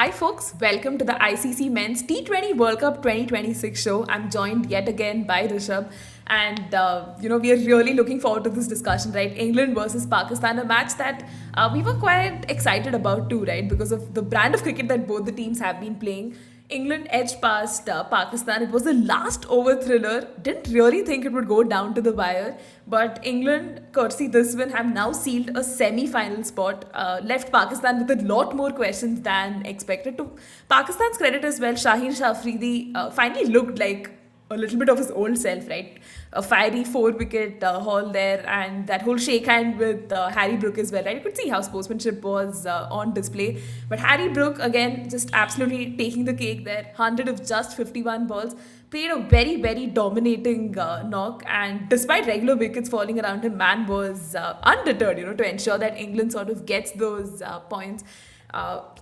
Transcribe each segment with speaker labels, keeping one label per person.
Speaker 1: Hi, folks. Welcome to the ICC Men's T20 World Cup 2026 show. I'm joined yet again by Rishabh. And, we are really looking forward to this discussion, right? England versus Pakistan, a match that we were quite excited about too, right? Because of the brand of cricket that both the teams have been playing. England edged past Pakistan. It was a last over thriller. Didn't really think it would go down to the wire. But England, courtesy this win, have now sealed a semi final spot. Left Pakistan with a lot more questions than expected. To Pakistan's credit as well, Shaheen Shah Afridi finally looked like a little bit of his old self, right? A fiery four-wicket haul there, and that whole shake hand with Harry Brook as well, right? You could see how sportsmanship was on display. But Harry Brook, again, just absolutely taking the cake there. 100 of just 51 balls. Played a very, very dominating knock, and despite regular wickets falling around him, man was undeterred, to ensure that England sort of gets those points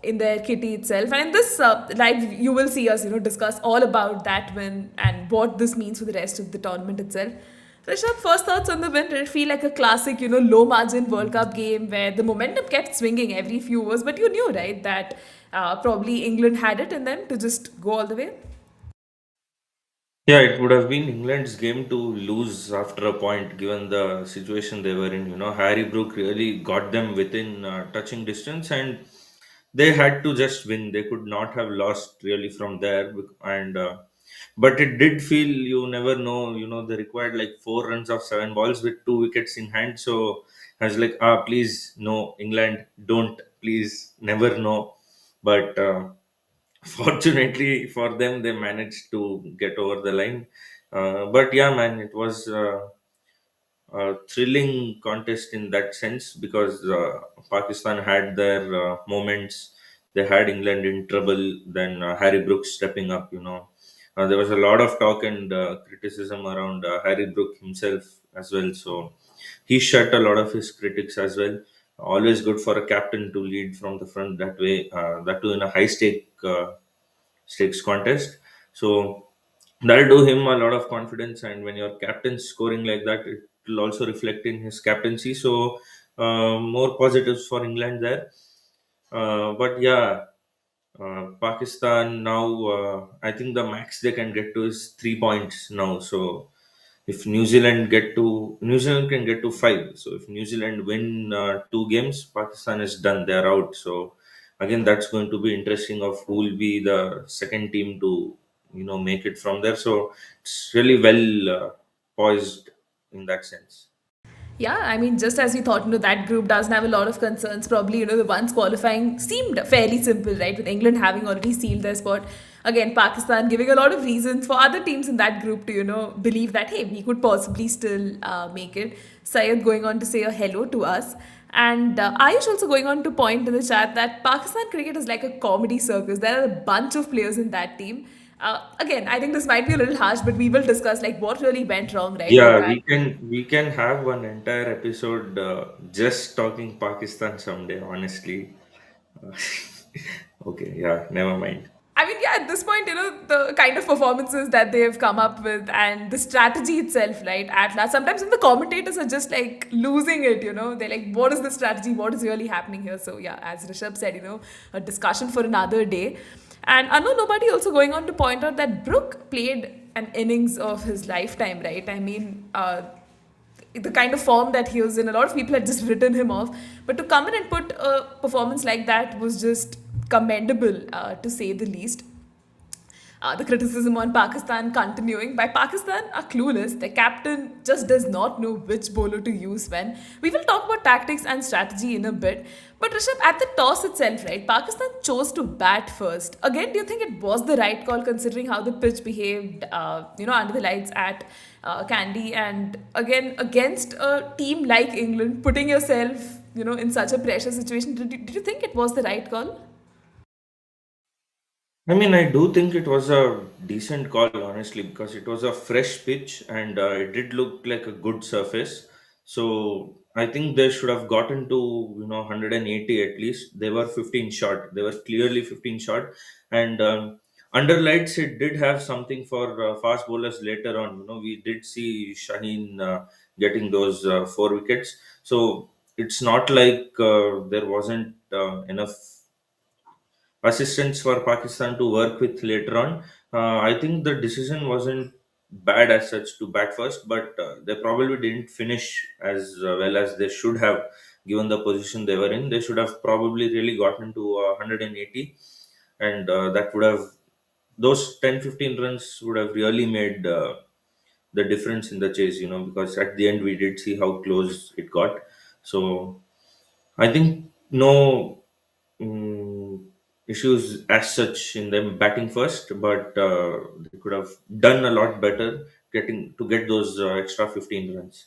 Speaker 1: in their kitty itself. And in this live, you will see us, discuss all about that win and what this means for the rest of the tournament itself. Rishabh, first thoughts on the win? Did it feel like a classic, low margin World Cup game where the momentum kept swinging every few overs, but you knew, right, that probably England had it in them to just go all the way?
Speaker 2: Yeah, it would have been England's game to lose after a point, given the situation they were in. Harry Brook really got them within touching distance, and they had to just win. They could not have lost really from there. And but it did feel you never know. They required like 4 runs of 7 balls with 2 wickets in hand. So I was like, please no, England, don't, please, never know. But fortunately for them, they managed to get over the line. But yeah, man, it was a thrilling contest in that sense because Pakistan had their moments. They had England in trouble. Then Harry Brooks stepping up. There was a lot of talk and criticism around Harry Brook himself as well. So he shut a lot of his critics as well. Always good for a captain to lead from the front that way. That too in a high stakes contest. So that'll do him a lot of confidence. And when your captain's scoring like that, it will also reflect in his captaincy. So more positives for England there. But yeah, Pakistan now, I think the max they can get to is 3 points now. So if New Zealand can get to five. So if New Zealand win two games, Pakistan is done. They're out. So again, that's going to be interesting of who will be the second team to make it from there. So it's really well poised in that sense.
Speaker 1: Yeah, I mean, just as we thought, that group doesn't have a lot of concerns. Probably, the ones qualifying seemed fairly simple, right? With England having already sealed their spot. Again, Pakistan giving a lot of reasons for other teams in that group to, believe that, hey, we could possibly still make it. Syed going on to say a hello to us. And Ayush also going on to point in the chat that Pakistan cricket is like a comedy circus. There are a bunch of players in that team. Again, I think this might be a little harsh, but we will discuss like what really went wrong, right? What
Speaker 2: Yeah,
Speaker 1: bad.
Speaker 2: we can have one entire episode just talking Pakistan someday. Honestly, okay, yeah, never mind.
Speaker 1: I mean, yeah, at this point, the kind of performances that they have come up with and the strategy itself, right? At last, sometimes when the commentators are just like losing it, they're like, what is the strategy? What is really happening here? So, yeah, as Rishabh said, a discussion for another day. And I know nobody also going on to point out that Brook played an innings of his lifetime, right? I mean, the kind of form that he was in, a lot of people had just written him off. But to come in and put a performance like that was just commendable, to say the least. The criticism on Pakistan continuing. By Pakistan are clueless. Their captain just does not know which bowler to use when. We will talk about tactics and strategy in a bit. But Rishabh, at the toss itself, right, Pakistan chose to bat first. Again, do you think it was the right call considering how the pitch behaved, under the lights at Candy? And again, against a team like England, putting yourself, in such a pressure situation, did you think it was the right call?
Speaker 2: I mean, I do think it was a decent call, honestly, because it was a fresh pitch and it did look like a good surface. So I think they should have gotten to 180 at least. They were 15 short. They were clearly 15 short, and under lights it did have something for fast bowlers later on. We did see Shaheen getting those 4 wickets. So it's not like there wasn't enough assistants for Pakistan to work with later on. I think the decision wasn't bad as such to bat first, but they probably didn't finish as well as they should have, given the position they were in. They should have probably really gotten to 180, and that would have, those 10-15 runs would have really made the difference in the chase, because at the end we did see how close it got. So I think no mm, issues as such in them batting first, but they could have done a lot better getting to get those extra 15 runs.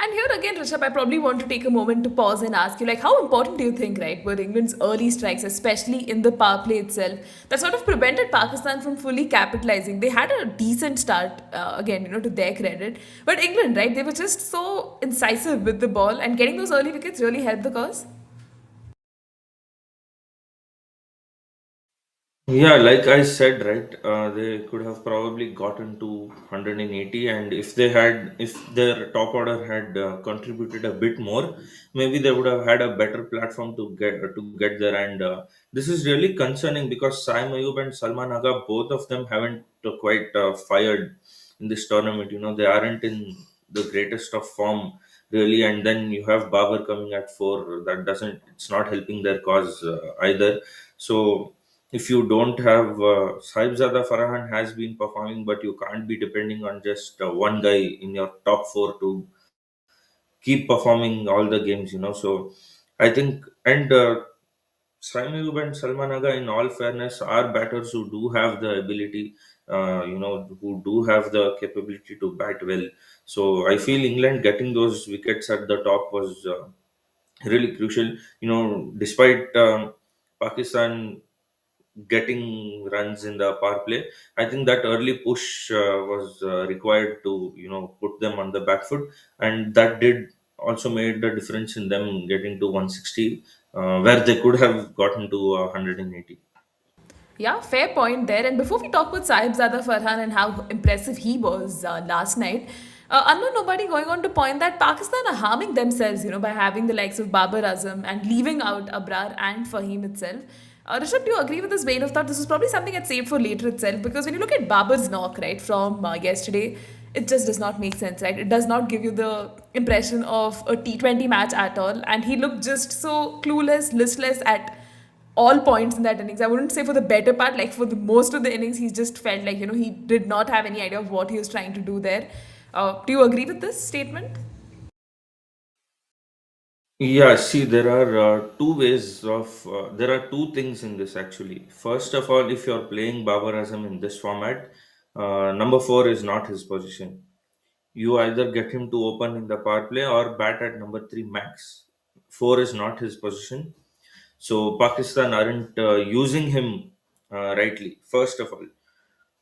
Speaker 1: And here again, Rishabh, I probably want to take a moment to pause and ask you, like, how important do you think, right, were England's early strikes, especially in the power play itself, that sort of prevented Pakistan from fully capitalizing? They had a decent start, again, to their credit, but England, right, they were just so incisive with the ball, and getting those early wickets really helped the cause.
Speaker 2: Yeah, like I said, right, they could have probably gotten to 180, and if their top order had contributed a bit more, maybe they would have had a better platform to get there. And this is really concerning because Saim Ayub and Salman Agha, both of them haven't quite fired in this tournament. They aren't in the greatest of form, really. And then you have Babar coming at four. It's not helping their cause either. So if you don't have Sahibzada Farhan has been performing, but you can't be depending on just one guy in your top four to keep performing all the games. So I think, and Saim Ayub and Salman Agha, in all fairness, are batters who do have the ability, who do have the capability to bat well. So I feel England getting those wickets at the top was really crucial. Despite Pakistan getting runs in the power play, I think that early push was required to put them on the back foot, and that did also made the difference in them getting to 160, where they could have gotten to 180.
Speaker 1: Yeah, fair point there. And before we talk about Sahibzada Farhan and how impressive he was last night, unknown nobody going on to point that Pakistan are harming themselves, by having the likes of Babar Azam and leaving out Abrar and Fahim itself. Rishabh, do you agree with this vein of thought? This is probably something I'd saved for later itself because when you look at Babar's knock, right, from yesterday, it just does not make sense, right? It does not give you the impression of a T20 match at all. And he looked just so clueless, listless at all points in that innings. I wouldn't say for the better part, like for the most of the innings, he just felt like, he did not have any idea of what he was trying to do there. Do you agree with this statement?
Speaker 2: Yeah, see, there are two things in this actually. First of all, if you're playing Babar Azam in this format, number four is not his position. You either get him to open in the power play or bat at number three max. Four is not his position. So Pakistan aren't using him rightly, first of all.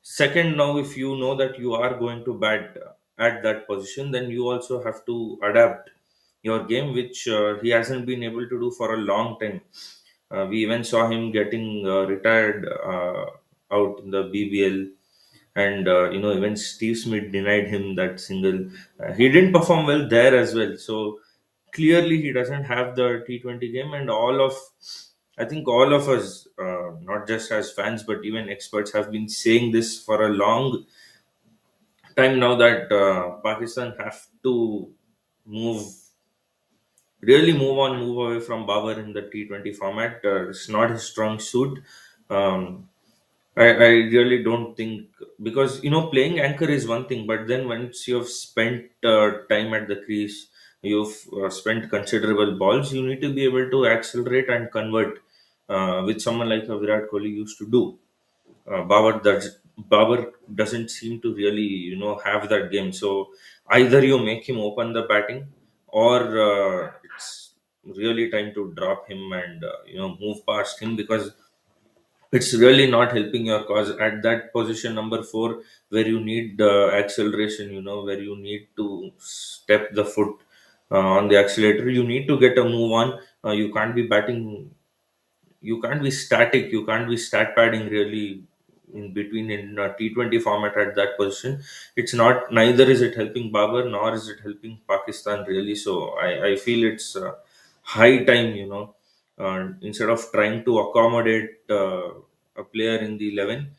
Speaker 2: Second, now if you know that you are going to bat at that position, then you also have to adapt your game, which he hasn't been able to do for a long time. We even saw him getting retired out in the BBL, and even Steve Smith denied him that single. He didn't perform well there as well. So clearly he doesn't have the T20 game, and I think all of us, not just as fans but even experts, have been saying this for a long time now that Pakistan have to move move away from Babar in the T20 format. It's not his strong suit. Um, I really don't think, because playing anchor is one thing, but then once you've spent time at the crease, you've spent considerable balls, you need to be able to accelerate and convert, which someone like Virat Kohli used to do. Babar doesn't seem to really have that game. So either you make him open the batting, or it's really time to drop him and move past him, because it's really not helping your cause at that position number four, where you need acceleration, where you need to step the foot on the accelerator. You need to get a move on. You can't be batting, you can't be static, you can't be stat padding really in between in a T20 format at that position. It's not, neither is it helping Babar nor is it helping Pakistan really. So I feel it's high time, Instead of trying to accommodate a player in the 11,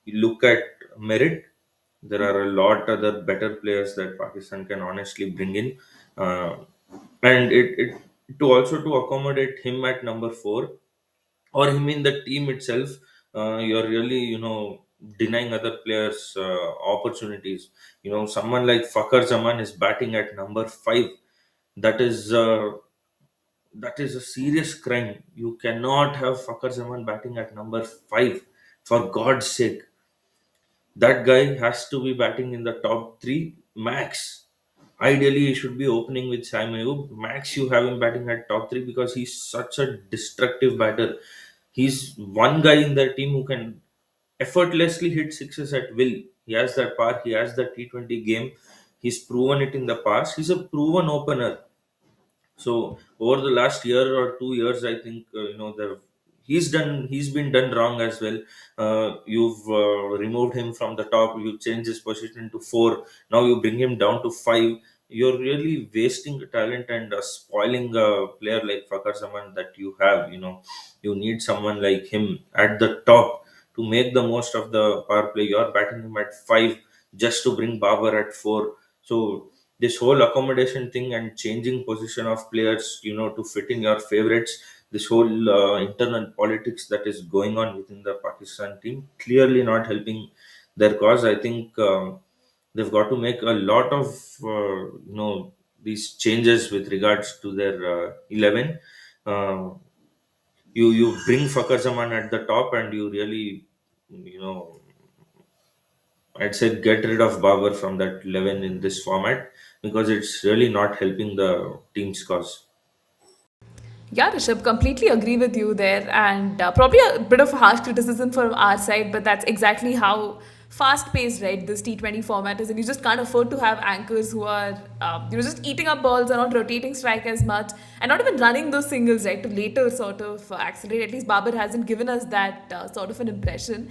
Speaker 2: you look at merit. There are a lot other better players that Pakistan can honestly bring in, uh, and it to also to accommodate him at number 4 or him in the team itself. You're really denying other players opportunities. Someone like Fakhar Zaman is batting at number 5. That is a serious crime. You cannot have Fakhar Zaman batting at number 5, for God's sake. That guy has to be batting in the top 3 max. Ideally, he should be opening with Sam Ayub. Max, you have him batting at top 3 because he's such a destructive batter. He's one guy in the team who can effortlessly hit sixes at will. He has that power. He has the T20 game. He's proven it in the past. He's a proven opener. So over the last year or 2 years, I think he's been done wrong as well. You've removed him from the top. You changed his position to 4. Now you bring him down to 5. You're really wasting the talent and spoiling a player like Fakhar Zaman that you have. You need someone like him at the top to make the most of the power play. You're batting him at 5 just to bring Babar at 4. So this whole accommodation thing and changing position of players to fit in your favorites, this whole internal politics that is going on within the Pakistan team, clearly not helping their cause. I think they've got to make a lot of these changes with regards to their 11. uh, you bring Fakhar Zaman at the top, and you really, you know I'd say, get rid of Babar from that 11 in this format, because it's really not helping the team's cause.
Speaker 1: Yeah, Rishabh, completely agree with you there, and probably a bit of harsh criticism from our side, but that's exactly how fast-paced, right, this T20 format is, and you just can't afford to have anchors who are, just eating up balls and not rotating strike as much, and not even running those singles, right, to later sort of accelerate. At least Babar hasn't given us that sort of an impression.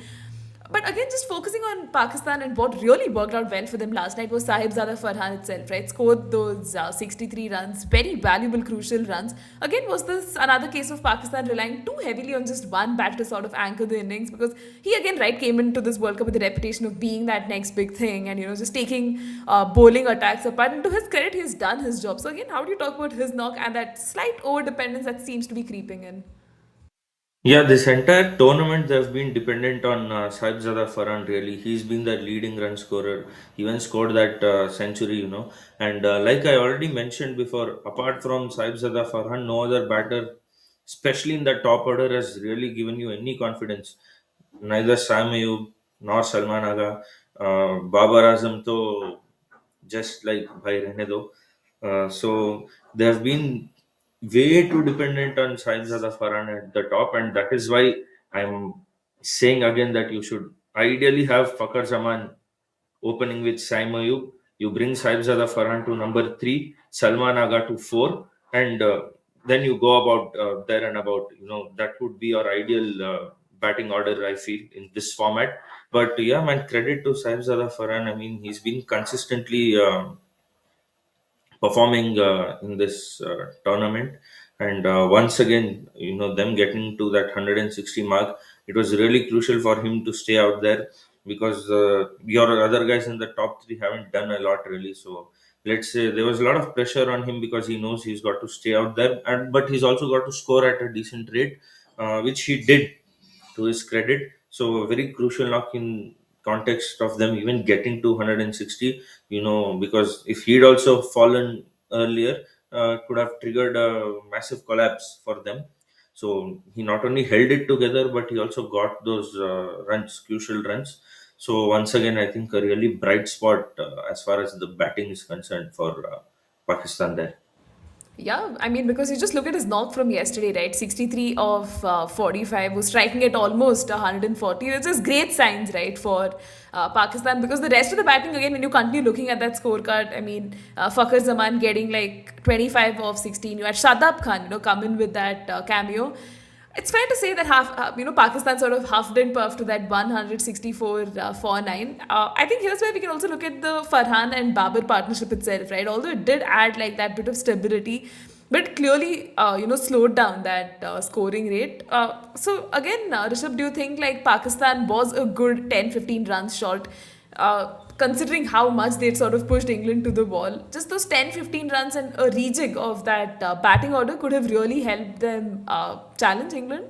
Speaker 1: But again, just focusing on Pakistan, and what really worked out well for them last night was Sahibzada Farhan itself, right? Scored those 63 runs, very valuable, crucial runs. Again, was this another case of Pakistan relying too heavily on just one bat to sort of anchor the innings? Because he again, right, came into this World Cup with the reputation of being that next big thing, and just taking bowling attacks apart. And to his credit, he's done his job. So again, how do you talk about his knock and that slight over dependence that seems to be creeping in?
Speaker 2: Yeah, this entire tournament they've been dependent on Sahibzada Farhan. Really, he's been the leading run scorer. He even scored that century. And like I already mentioned before, apart from Sahibzada Farhan, no other batter, especially in the top order, has really given you any confidence. Neither Sam Ayub nor Salman Aga. Babar Azam to just like Bhai Rehne Do. So they have been way too dependent on Sahibzada Farhan at the top, and that is why I'm saying again that you should ideally have Fakhar Zaman opening with Saim Ayub. You bring Sahibzada Farhan to number 3, Salman Aga to 4, and then you go about there and about. That would be your ideal batting order, I feel, in this format. But yeah, man, credit to Sahibzada Farhan. I mean, he's been consistently performing in this tournament, and once again, them getting to that 160 mark, it was really crucial for him to stay out there, because your other guys in the top 3 haven't done a lot really. So let's say there was a lot of pressure on him, because he knows he's got to stay out there, and but he's also got to score at a decent rate, which he did, to his credit. So a very crucial knock in context of them even getting to 160. Because if he'd also fallen earlier, could have triggered a massive collapse for them. So he not only held it together, but he also got those runs, crucial runs. So once again, I think a really bright spot as far as the batting is concerned for Pakistan there.
Speaker 1: Yeah, I mean, because you just look at his knock from yesterday, right? 63 of 45, was striking at almost 140. It's just great signs, right, for Pakistan. Because the rest of the batting, again, when you continue looking at that scorecard, I mean, Fakhar Zaman getting like 25 of 16. You had Shadab Khan, come in with that cameo. It's fair to say that Pakistan sort of huffed and puffed to that 164 for 9. I think here's where we can also look at the Farhan and Babar partnership itself, right? Although it did add like that bit of stability, but clearly, slowed down that scoring rate. So again, Rishabh, do you think like Pakistan was a good 10-15 runs short, considering how much they'd sort of pushed England to the wall? Just those 10-15 runs and a rejig of that batting order could have really helped them challenge England.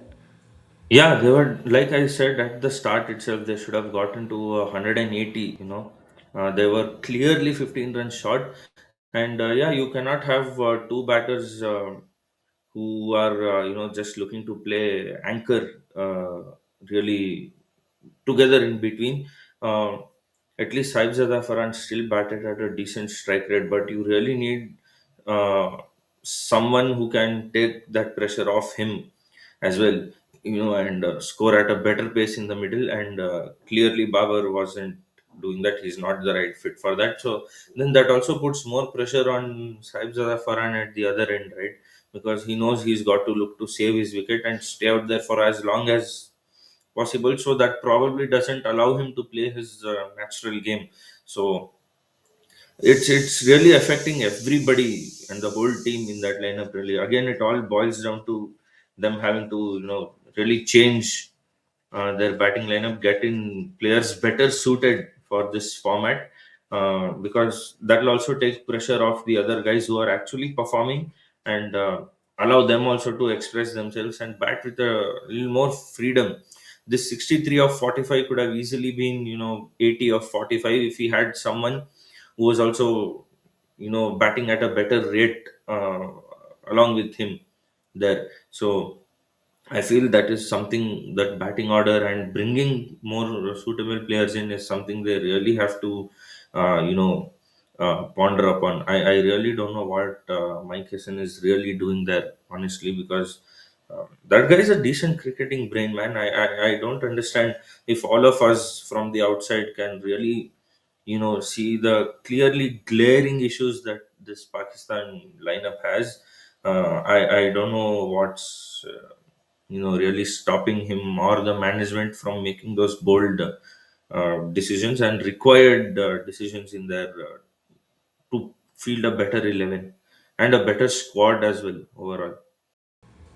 Speaker 2: Yeah, they were, like I said at the start itself, they should have gotten to 180. They were clearly 15 runs short, and yeah, you cannot have two batters who are just looking to play anchor really together in between. Uh, at least Sahibzada Farhan still batted at a decent strike rate, but you really need uh, someone who can take that pressure off him as well, and score at a better pace in the middle. And clearly, Babar wasn't doing that. He's not the right fit for that. So then that also puts more pressure on Sahibzada Farhan at the other end, right? Because he knows he's got to look to save his wicket and stay out there for as long as possible. So that probably doesn't allow him to play his natural game. So it's really affecting everybody and the whole team in that lineup. Really, again, it all boils down to them having to really change their batting lineup, get in players better suited for this format, because that will also take pressure off the other guys who are actually performing, and allow them also to express themselves and bat with a little more freedom. This 63 of 45 could have easily been 80 of 45 if he had someone who was also batting at a better rate along with him there. So I feel that is something, that batting order and bringing more suitable players in is something they really have to, ponder upon. I really don't know what Mike Hessen is really doing there, honestly, because that guy is a decent cricketing brain, man. I don't understand if all of us from the outside can really, see the clearly glaring issues that this Pakistan lineup has. I don't know what's really stopping him or the management from making those bold decisions and required decisions in their to field a better 11 and a better squad as well overall.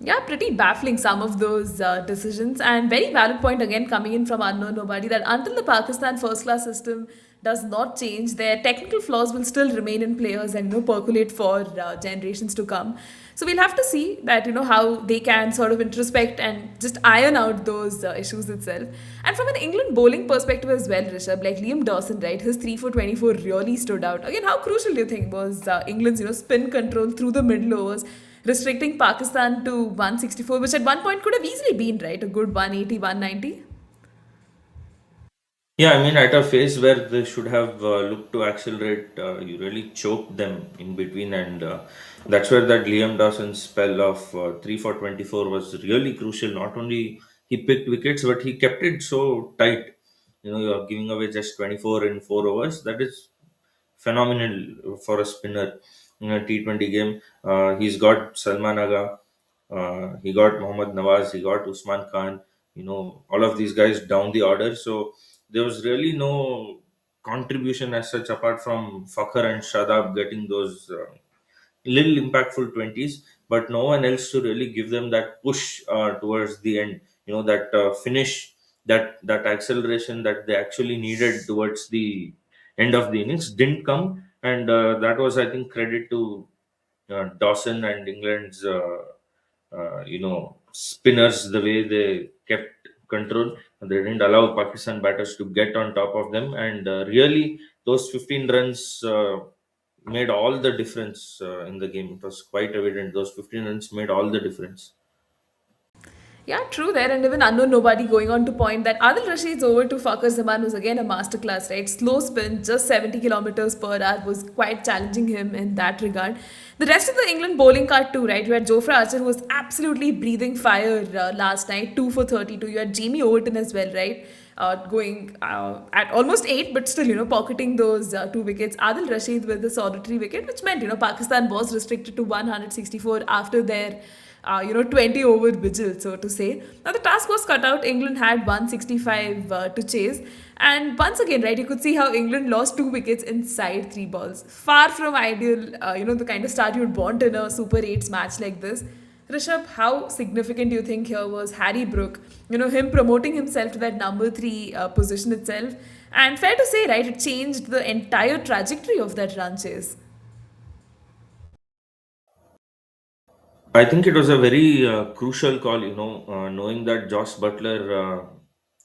Speaker 1: Yeah, pretty baffling some of those decisions, and very valid point again coming in from unknown nobody that until the Pakistan first class system does not change, their technical flaws will still remain in players and percolate for generations to come. So we'll have to see that how they can sort of introspect and just iron out those issues itself. And from an England bowling perspective as well, Rishabh, like Liam Dawson, right, his 3 for 24 really stood out. Again, how crucial do you think was England's spin control through the middle overs, restricting Pakistan to 164, which at one point could have easily been, right, a good 180, 190.
Speaker 2: Yeah, I mean, at a phase where they should have looked to accelerate, you really choked them in between, and that's where that Liam Dawson spell of 3 for 24 was really crucial. Not only he picked wickets, but he kept it so tight. You're giving away just 24 in 4 overs. That is phenomenal for a spinner in a T20 game. He's got Salman Aga, he got Mohammad Nawaz, he got Usman Khan, all of these guys down the order. So there was really no contribution as such apart from Fakhr and Shadab getting those little impactful 20s, but no one else to really give them that push towards the end, that finish, that acceleration that they actually needed towards the end of the innings didn't come. And that was, I think, credit to Dawson and England's spinners, the way they kept control. They didn't allow Pakistan batters to get on top of them, and really those 15 runs made all the difference in the game. It was quite evident those 15 runs made all the difference.
Speaker 1: Yeah, true there. And even unknown nobody going on to point that Adil Rashid's over to Fakhar Zaman was again a masterclass, right? Slow spin, just 70 kilometers per hour was quite challenging him in that regard. The rest of the England bowling card too, right? You had Jofra Archer who was absolutely breathing fire last night, 2 for 32. You had Jamie Overton as well, right? Going at almost 8, but still, pocketing those 2 wickets. Adil Rashid with the solitary wicket, which meant, Pakistan was restricted to 164 after their 20 over vigil, so to say. Now, the task was cut out. England had 165 to chase. And once again, right, you could see how England lost 2 wickets inside 3 balls. Far from ideal, the kind of start you'd want in a Super 8s match like this. Rishabh, how significant do you think here was Harry Brook? Him promoting himself to that number three position itself. And fair to say, right, it changed the entire trajectory of that run chase.
Speaker 2: I think it was a very crucial call, knowing that Josh Butler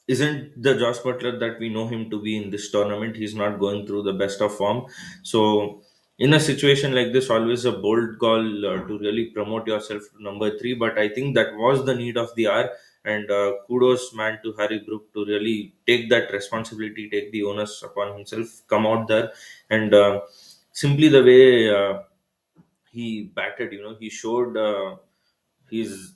Speaker 2: isn't the Josh Butler that we know him to be in this tournament. He's not going through the best of form. So, in a situation like this, always a bold call to really promote yourself to number three. But I think that was the need of the hour. And kudos, man, to Harry Brook to really take that responsibility, take the onus upon himself, come out there, and simply the way he batted, he showed his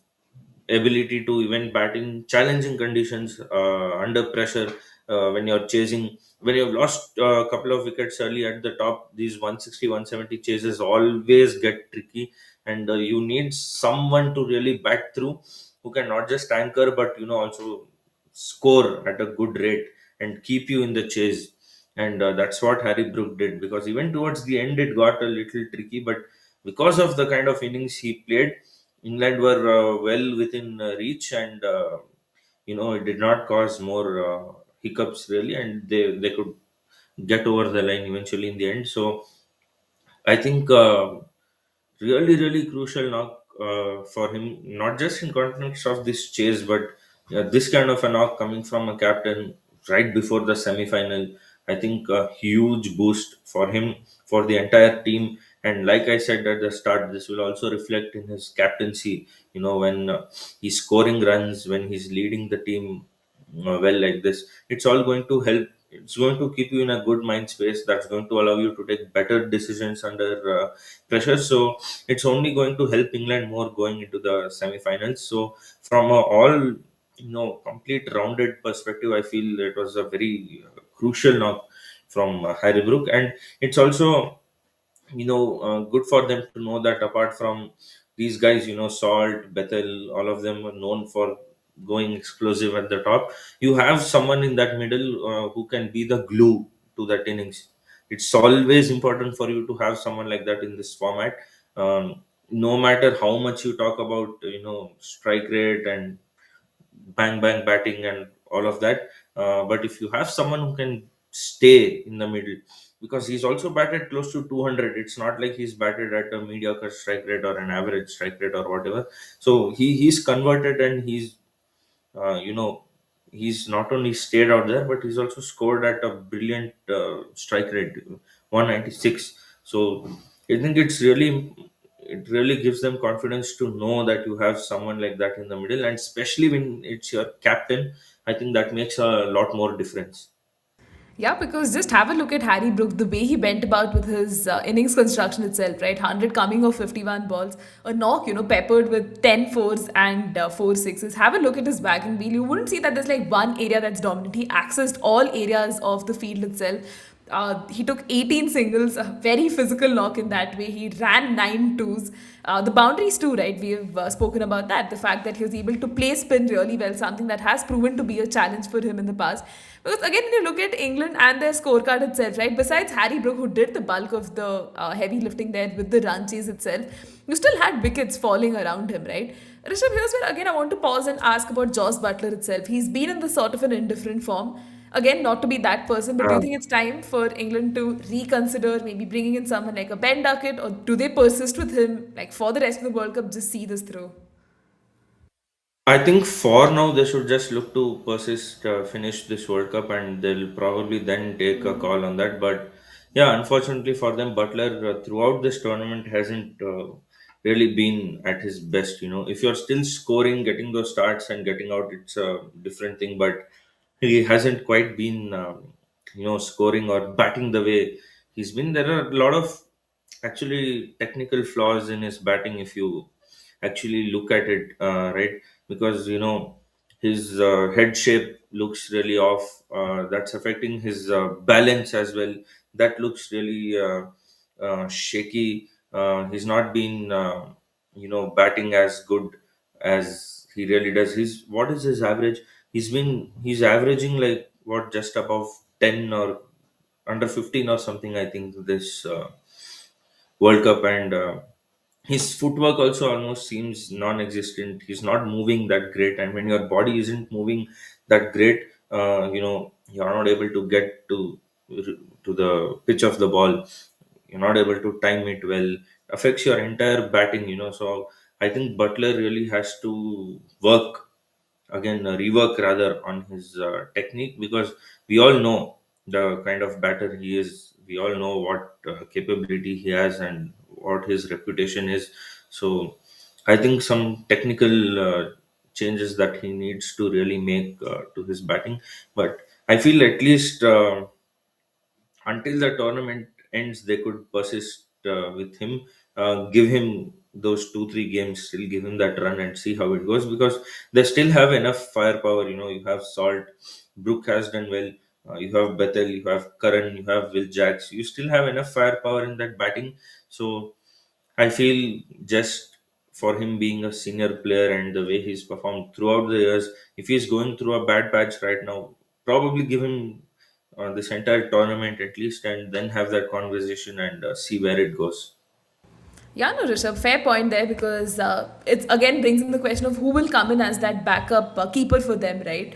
Speaker 2: ability to even bat in challenging conditions under pressure when you're chasing. When you've lost a couple of wickets early at the top, these 160, 170 chases always get tricky, and you need someone to really bat through who can not just anchor but also score at a good rate and keep you in the chase. And that's what Harry Brook did, because even towards the end it got a little tricky, but because of the kind of innings he played, England were well within reach, and it did not cause more hiccups really, and they could get over the line eventually in the end. So I think really, really crucial knock for him, not just in context of this chase, but this kind of a knock coming from a captain right before the semi-final. I think a huge boost for him, for the entire team. And like I said at the start, this will also reflect in his captaincy. When he's scoring runs, when he's leading the team well like this, it's all going to help. It's going to keep you in a good mind space. That's going to allow you to take better decisions under pressure. So it's only going to help England more going into the semi-finals. So from a all complete rounded perspective, I feel it was a very crucial knock from Harry Brook, and it's also good for them to know that apart from these guys, Salt, Bethel, all of them are known for going explosive at the top. You have someone in that middle who can be the glue to that innings. It's always important for you to have someone like that in this format. No matter how much you talk about strike rate and bang bang batting and all of that, but if you have someone who can stay in the middle, because he's also batted close to 200. It's not like he's batted at a mediocre strike rate or an average strike rate or whatever. So he's converted, and you know he's not only stayed out there, but he's also scored at a brilliant strike rate, 196. So I think it really gives them confidence to know that you have someone like that in the middle, and especially when it's your captain. I think that makes a lot more difference.
Speaker 1: Yeah, because just have a look at Harry Brook, the way he went about with his innings construction itself, right? 100 coming off 51 balls, a knock, peppered with 10 fours and 4 sixes. Have a look at his batting wheel. You wouldn't see that there's like one area that's dominant. He accessed all areas of the field itself. He took 18 singles, a very physical knock in that way. He ran 9 twos. The boundaries too, right? We've spoken about that. The fact that he was able to play spin really well, something that has proven to be a challenge for him in the past. Because again, when you look at England and their scorecard itself, right? Besides Harry Brook, who did the bulk of the heavy lifting there with the run chase itself, you still had wickets falling around him, right? Rishabh, here's where again I want to pause and ask about Josh Butler itself. He's been in the sort of an indifferent form. Again, not to be that person, but do you think it's time for England to reconsider maybe bringing in someone like a Ben Duckett, or do they persist with him like for the rest of the World Cup, just see this through?
Speaker 2: I think for now they should just look to persist, finish this World Cup, and they'll probably then take a call on that. But yeah, unfortunately for them, Butler throughout this tournament hasn't really been at his best. If you're still scoring, getting those starts and getting out, it's a different thing. But he hasn't quite been, scoring or batting the way he's been. There are a lot of actually technical flaws in his batting if you actually look at it, right? Because his head shape looks really off. That's affecting his balance as well. That looks really shaky. He's not been batting as good as he really does. His What is his average? He's averaging like what, just above 10 or under 15 or something, I think, this World Cup. And his footwork also almost seems non-existent. He's not moving that great, and when your body isn't moving that great, you're not able to get to the pitch of the ball. You're not able to time it well. Affects your entire batting. So I think Butler really has to work again, rework rather, on his technique, because we all know the kind of batter he is. We all know what capability he has and what his reputation is. So I think some technical changes that he needs to really make to his batting. But I feel at least until the tournament ends, they could persist with him, give him those 2 3 games, still give him that run and see how it goes, because they still have enough firepower. You have Salt, Brook has done well, you have Bethel, you have Karan, you have Will Jacks. You still have enough firepower in that batting. So I feel just for him being a senior player and the way he's performed throughout the years, if he's going through a bad patch right now, probably give him this entire tournament at least, and then have that conversation and see where it goes.
Speaker 1: Yeah, no, Rishabh, fair point there because it again brings in the question of who will come in as that backup keeper for them, right?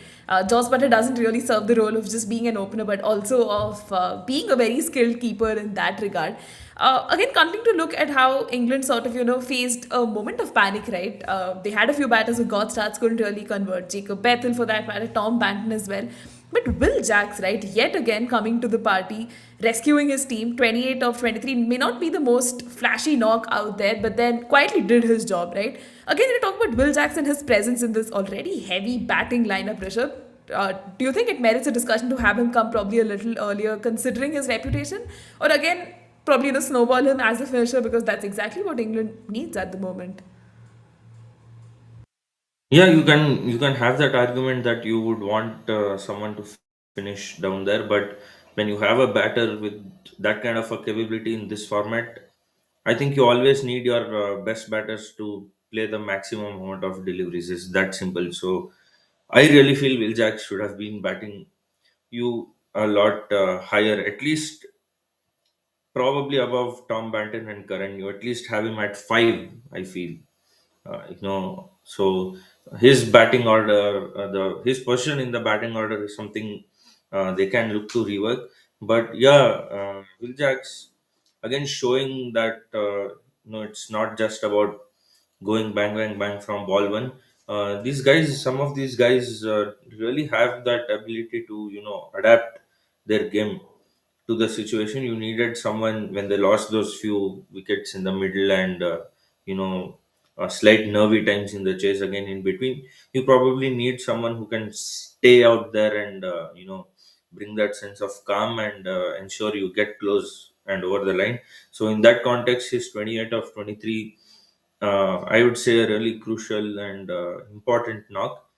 Speaker 1: Joss Butter doesn't really serve the role of just being an opener, but also of being a very skilled keeper in that regard. Again, coming to look at how England sort of, faced a moment of panic, right? They had a few batters who got starts, couldn't really convert. Jacob Bethel, for that matter, Tom Banton as well. But Will Jacks, right, yet again coming to the party, rescuing his team, 28 of 23, may not be the most flashy knock out there, but then quietly did his job, right? Again, we talk about Will Jacks and his presence in this already heavy batting lineup, Rishabh. Do you think it merits a discussion to have him come probably a little earlier, considering his reputation? Or again, probably snowball him as a finisher because that's exactly what England needs at the moment?
Speaker 2: Yeah, you can have that argument that you would want someone to finish down there, but when you have a batter with that kind of a capability in this format, I think you always need your best batters to play the maximum amount of deliveries. It's that simple. So I really feel Will Jacks should have been batting you a lot higher, at least probably above Tom Banton and Curran. You at least have him at 5, I feel. So his batting order, his position in the batting order is something they can look to rework. But yeah, Will Jacks again showing that it's not just about going bang bang bang from ball one. Some of these guys really have that ability to adapt their game to the situation. You needed someone when they lost those few wickets in the middle, and you know slight nervy times in the chase again in between. You probably need someone who can stay out there and bring that sense of calm and ensure you get close and over the line. So in that context, his 28 of 23, I would say, a really crucial and important knock.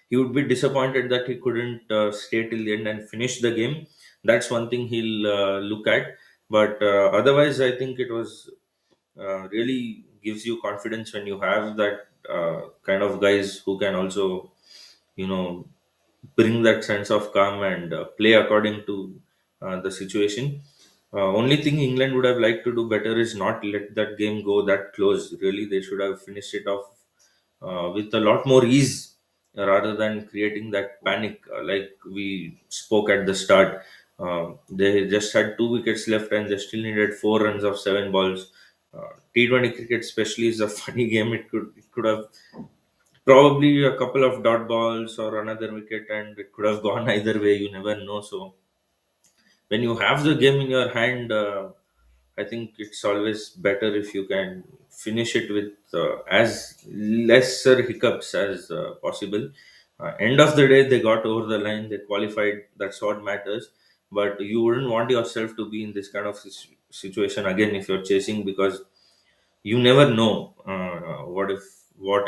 Speaker 2: He would be disappointed that he couldn't stay till the end and finish the game. That's one thing he'll look at. But otherwise, I think it was really gives you confidence when you have that kind of guys who can also, you know, bring that sense of calm and play according to the situation. Only thing England would have liked to do better is not let that game go that close. Really, they should have finished it off with a lot more ease rather than creating that panic like we spoke at the start. They just had 2 wickets left and they still needed 4 runs of 7 balls. T20 cricket, especially, is a funny game. It could have probably a couple of dot balls or another wicket, and it could have gone either way. You never know. So when you have the game in your hand, I think it's always better if you can finish it with as lesser hiccups as possible. End of the day, they got over the line, they qualified. That's what matters. But you wouldn't want yourself to be in this kind of situation again if you're chasing, because you never know. What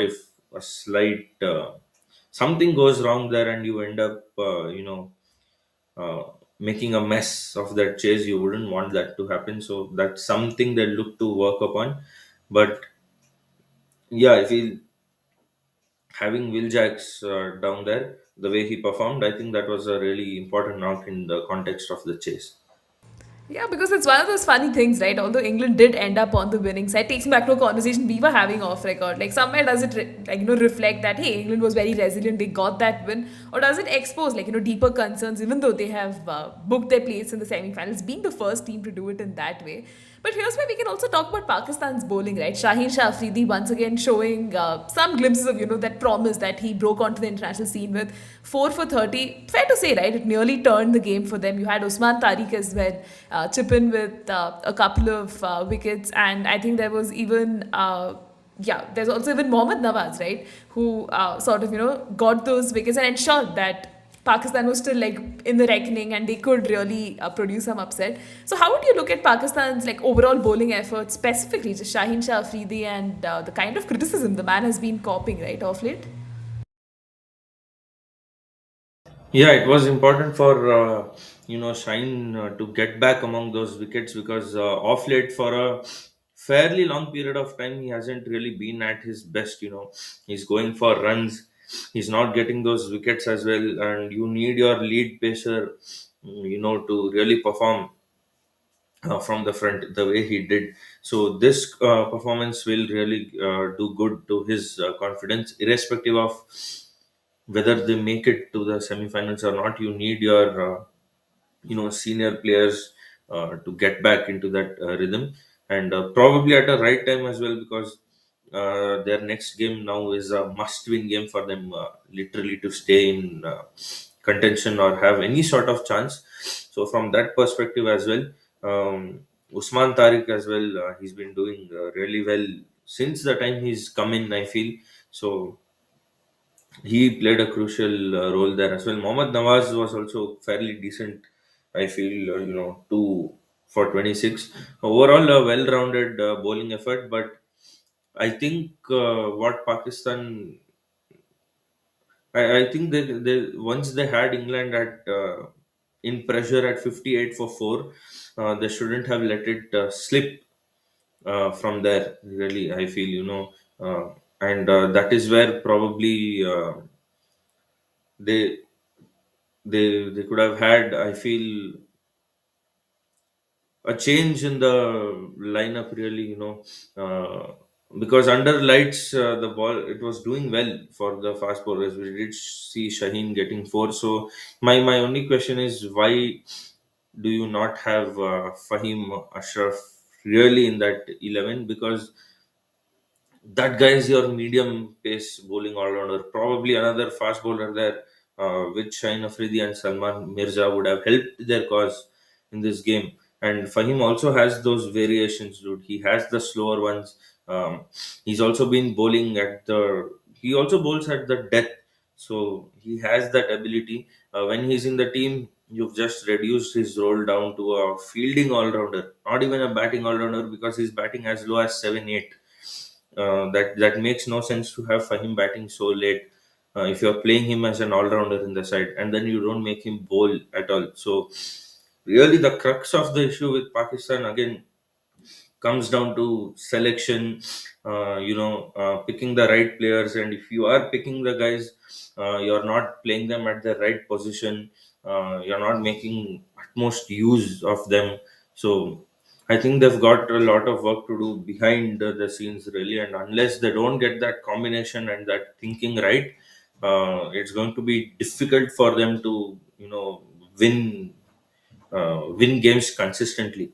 Speaker 2: if a slight something goes wrong there and you end up uh, making a mess of that chase. You wouldn't want that to happen, so that's something they look to work upon. But Yeah, I feel having Will Jacks down there, the way he performed, I think that was a really important knock in the context of the chase.
Speaker 1: Yeah, because it's one of those funny things, right? Although England did end up on the winning side, takes me back to a conversation we were having off record. Like somewhere does it reflect that hey, England was very resilient, they got that win, or does it expose deeper concerns, even though they have booked their place in the semi-finals, being the first team to do it in that way. But here's where we can also talk about Pakistan's bowling, right? Shaheen Shah Afridi once again showing some glimpses of that promise that he broke onto the international scene with 4 for 30. Fair to say, right? It nearly turned the game for them. You had Usman Tariq as well chip in with a couple of wickets, and I think there was even. There's also even Mohammad Nawaz, right, who sort of got those wickets and ensured that Pakistan was still like in the reckoning and they could really produce some upset. So how would you look at Pakistan's like overall bowling effort, specifically just Shaheen Shah Afridi and the kind of criticism the man has been copying right of late?
Speaker 2: Yeah, it was important for Shine to get back among those wickets because off late for a fairly long period of time he hasn't really been at his best. He's going for runs, he's not getting those wickets as well, and you need your lead pacer, to really perform from the front the way he did. So this performance will really do good to his confidence, irrespective of whether they make it to the semifinals or not. You need your senior players to get back into that rhythm, and probably at the right time as well, because their next game now is a must-win game for them, literally to stay in contention or have any sort of chance. So from that perspective as well, Usman Tariq as well, he's been doing really well since the time he's come in, I feel. So he played a crucial role there as well. Mohammad Nawaz was also fairly decent, I feel, 2 for 26. Overall, a well rounded bowling effort, but I think what Pakistan, I think they once they had England at in pressure at 58 for 4, they shouldn't have let it slip from there, really, I feel, and that is where probably they they could have had, I feel, a change in the lineup, really, because under lights the ball, it was doing well for the fast bowlers. We did see Shaheen getting 4. So my only question is, why do you not have Fahim Ashraf really in that 11? Because that guy is your medium pace bowling all rounder. Probably another fast bowler there, with Shaheen Afridi and Salman Mirza, would have helped their cause in this game. And Fahim also has those variations, dude. He has the slower ones. He's also been bowling at the. He also bowls at the death, so he has that ability. When he's in the team, you've just reduced his role down to a fielding all rounder, not even a batting all rounder, because he's batting as low as 7-8. That makes no sense to have Fahim batting so late. If you're playing him as an all-rounder in the side, and then you don't make him bowl at all. So really, the crux of the issue with Pakistan again comes down to selection, picking the right players. And if you are picking the guys, you're not playing them at the right position, you're not making utmost use of them. So I think they've got a lot of work to do behind the scenes, really. And unless they don't get that combination and that thinking right, it's going to be difficult for them to win win games consistently.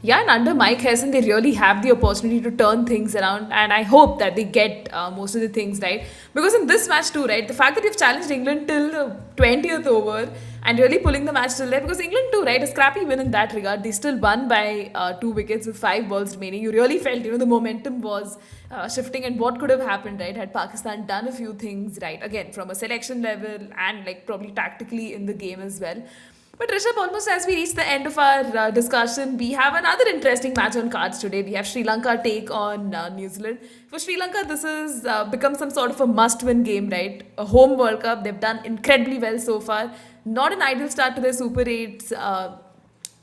Speaker 1: Yeah, and under Mike Hessen, they really have the opportunity to turn things around, and I hope that they get most of the things right. Because in this match too, right, the fact that you've challenged England till the 20th over and really pulling the match till there, because England too, right, a scrappy win in that regard. They still won by 2 wickets with 5 balls remaining. You really felt, the momentum was shifting, and what could have happened, right, had Pakistan done a few things right again from a selection level and like probably tactically in the game as well. But Rishabh, almost as we reach the end of our discussion, we have another interesting match on cards today. We have Sri Lanka take on New Zealand. For Sri Lanka, this has become some sort of a must-win game, right? A home World Cup. They've done incredibly well so far. Not an ideal start to their Super 8s.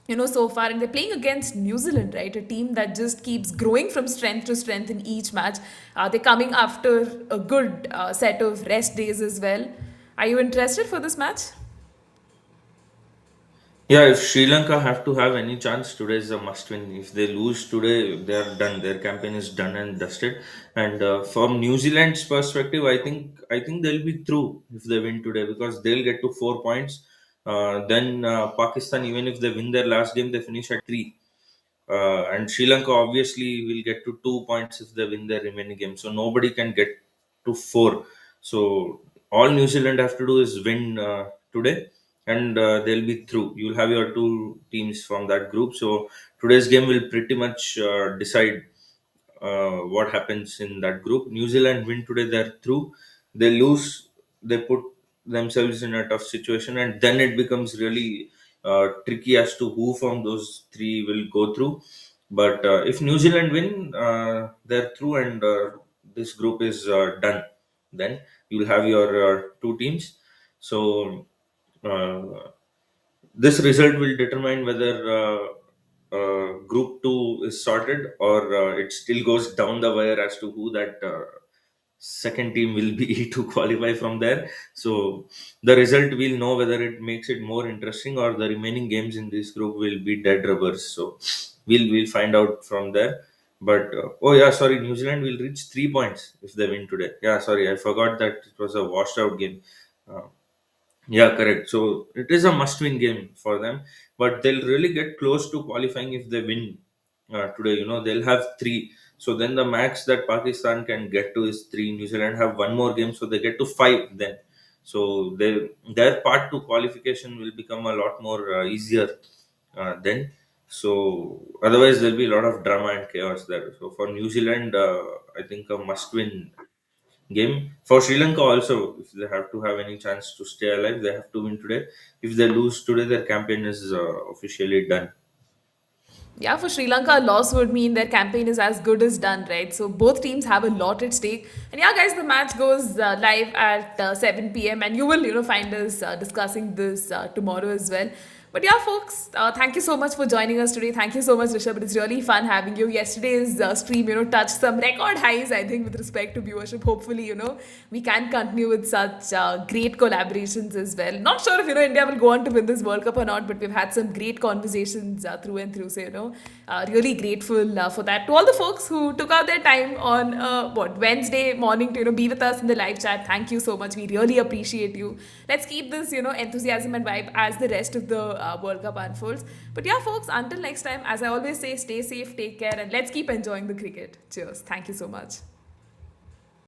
Speaker 1: so far, and they're playing against New Zealand, right? A team that just keeps growing from strength to strength in each match. They're coming after a good set of rest days as well. Are you interested for this match?
Speaker 2: Yeah, if Sri Lanka have to have any chance, today is a must win. If they lose today, they are done. Their campaign is done and dusted. And from New Zealand's perspective, I think they'll be through if they win today because they'll get to 4 points. Then Pakistan, even if they win their last game, they finish at three. And Sri Lanka obviously will get to 2 points if they win their remaining game. So nobody can get to four. So all New Zealand have to do is win today, and they'll be through. You'll have your two teams from that group. So today's game will pretty much decide what happens in that group. New Zealand win today, they're through. They lose, they put themselves in a tough situation, and then it becomes really tricky as to who from those three will go through. But if New Zealand win, they're through, and this group is done. Then you'll have your two teams. So uh, this result will determine whether Group 2 is sorted or it still goes down the wire as to who that second team will be to qualify from there. So the result will know whether it makes it more interesting or the remaining games in this group will be dead rubbers. So we'll find out from there. But oh yeah, sorry, New Zealand will reach 3 points if they win today. Yeah, sorry, I forgot that it was a washed out game. Uh, yeah, correct. So it is a must-win game for them, but they'll really get close to qualifying if they win today. They'll have three. So then the max that Pakistan can get to is three. New Zealand have one more game, so they get to five then. So their part to qualification will become a lot more easier then. So otherwise there'll be a lot of drama and chaos there. So for New Zealand, I think a must-win game. For Sri Lanka also, if they have to have any chance to stay alive, they have to win today. If they lose today, their campaign is officially done.
Speaker 1: Yeah, for Sri Lanka, a loss would mean their campaign is as good as done, right? So both teams have a lot at stake. And yeah, guys, the match goes live at 7 p.m. and you will, find us discussing this tomorrow as well. But yeah, folks, thank you so much for joining us today. Thank you so much, Rishabh. It's really fun having you. Yesterday's stream, touched some record highs, I think, with respect to viewership. Hopefully, we can continue with such great collaborations as well. Not sure if, India will go on to win this World Cup or not, but we've had some great conversations through and through. So, really grateful for that. To all the folks who took out their time on, Wednesday morning to, be with us in the live chat. Thank you so much. We really appreciate you. Let's keep this, enthusiasm and vibe as the rest of the World Cup unfolds. But yeah, folks, until next time, as I always say, stay safe, take care, and let's keep enjoying the cricket. Cheers. Thank you so much.